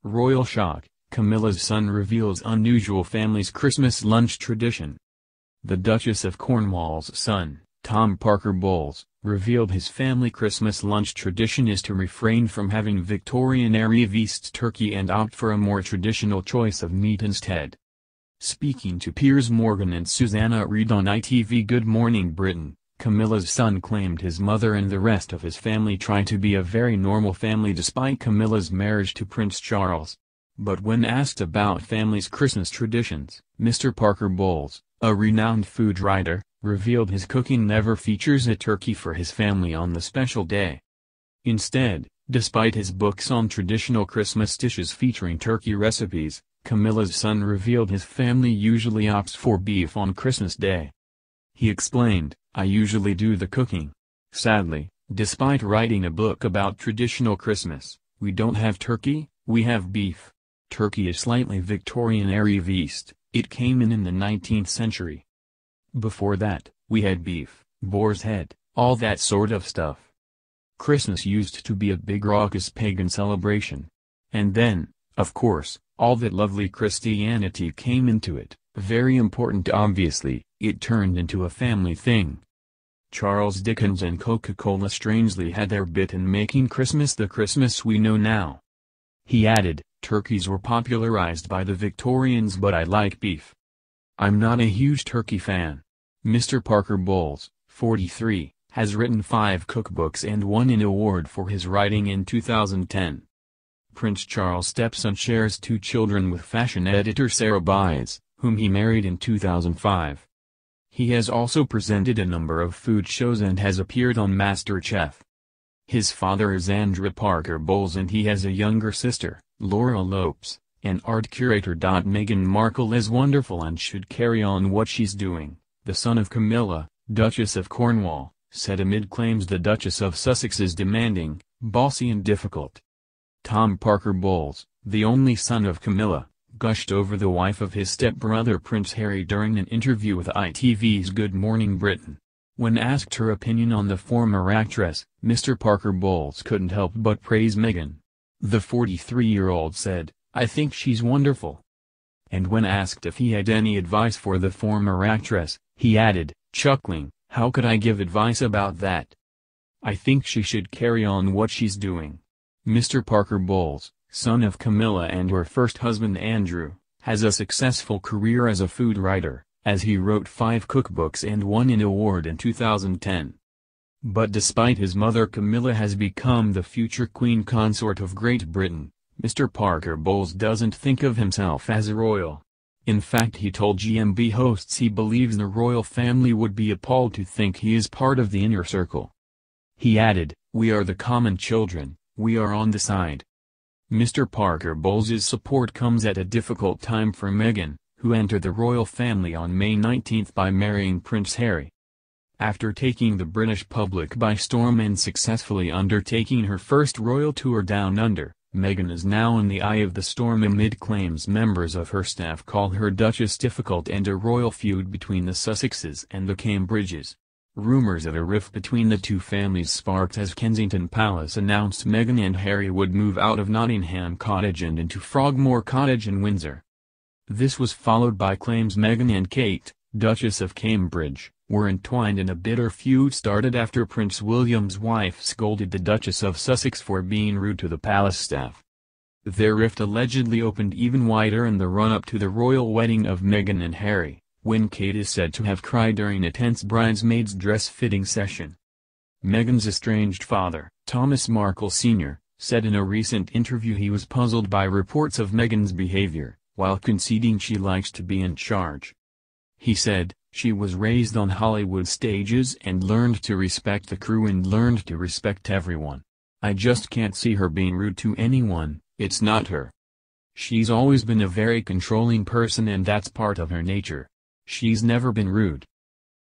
Royal shock, Camilla's son reveals unusual family's Christmas lunch tradition. The Duchess of Cornwall's son, Tom Parker Bowles, revealed his family Christmas lunch tradition is to refrain from having Victorian-era feast turkey and opt for a more traditional choice of meat instead. Speaking to Piers Morgan and Susanna Reid on ITV Good Morning Britain, Camilla's son claimed his mother and the rest of his family try to be a very normal family despite Camilla's marriage to Prince Charles. But when asked about family's Christmas traditions, Mr. Parker Bowles, a renowned food writer, revealed his cooking never features a turkey for his family on the special day. Instead, despite his books on traditional Christmas dishes featuring turkey recipes, Camilla's son revealed his family usually opts for beef on Christmas Day. He explained, "I usually do the cooking. Sadly, despite writing a book about traditional Christmas, we don't have turkey, we have beef. Turkey is slightly Victorian-era feast, it came in the 19th century. Before that, we had beef, boar's head, all that sort of stuff. Christmas used to be a big raucous pagan celebration. And then, of course, all that lovely Christianity came into it, very important obviously, it turned into a family thing." Charles Dickens and Coca-Cola strangely had their bit in making Christmas the Christmas we know now. He added, "Turkeys were popularized by the Victorians but I like beef. I'm not a huge turkey fan." Mr. Parker Bowles, 43, has written 5 cookbooks and won an award for his writing in 2010. Prince Charles' stepson shares 2 children with fashion editor Sarah Baez, whom he married in 2005. He has also presented a number of food shows and has appeared on MasterChef. His father is Andrew Parker Bowles and he has a younger sister, Laura Lopes, and art curator. Meghan Markle is wonderful and should carry on what she's doing, the son of Camilla, Duchess of Cornwall, said amid claims the Duchess of Sussex is demanding, bossy and difficult. Tom Parker Bowles, the only son of Camilla, gushed over the wife of his stepbrother Prince Harry during an interview with ITV's Good Morning Britain. When asked her opinion on the former actress, Mr. Parker Bowles couldn't help but praise Meghan. The 43-year-old said, "I think she's wonderful." And when asked if he had any advice for the former actress, he added, chuckling, "How could I give advice about that? I think she should carry on what she's doing." Mr. Parker Bowles, son of Camilla and her first husband Andrew, has a successful career as a food writer, as he wrote 5 cookbooks and won an award in 2010. But despite his mother Camilla has become the future Queen Consort of Great Britain, Mr. Parker Bowles doesn't think of himself as a royal. In fact, he told GMB hosts he believes the royal family would be appalled to think he is part of the inner circle. He added, "We are the common children, we are on the side." Mr. Parker Bowles's support comes at a difficult time for Meghan, who entered the royal family on May 19 by marrying Prince Harry. After taking the British public by storm and successfully undertaking her first royal tour down under, Meghan is now in the eye of the storm amid claims members of her staff call her Duchess difficult and a royal feud between the Sussexes and the Cambridges. Rumors of a rift between the two families sparked as Kensington Palace announced Meghan and Harry would move out of Nottingham Cottage and into Frogmore Cottage in Windsor. This was followed by claims Meghan and Kate, Duchess of Cambridge, were entwined in a bitter feud started after Prince William's wife scolded the Duchess of Sussex for being rude to the palace staff. Their rift allegedly opened even wider in the run-up to the royal wedding of Meghan and Harry, when Kate is said to have cried during a tense bridesmaid's dress-fitting session. Meghan's estranged father, Thomas Markle Sr., said in a recent interview he was puzzled by reports of Meghan's behavior, while conceding she likes to be in charge. He said, "She was raised on Hollywood stages and learned to respect the crew and learned to respect everyone. I just can't see her being rude to anyone, it's not her. She's always been a very controlling person and that's part of her nature. She's never been rude.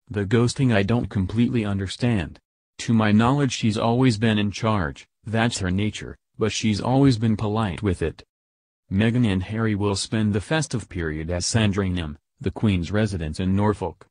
The ghosting I don't completely understand. To my knowledge she's always been in charge, that's her nature, but she's always been polite with it." Meghan and Harry will spend the festive period at Sandringham, the Queen's residence in Norfolk.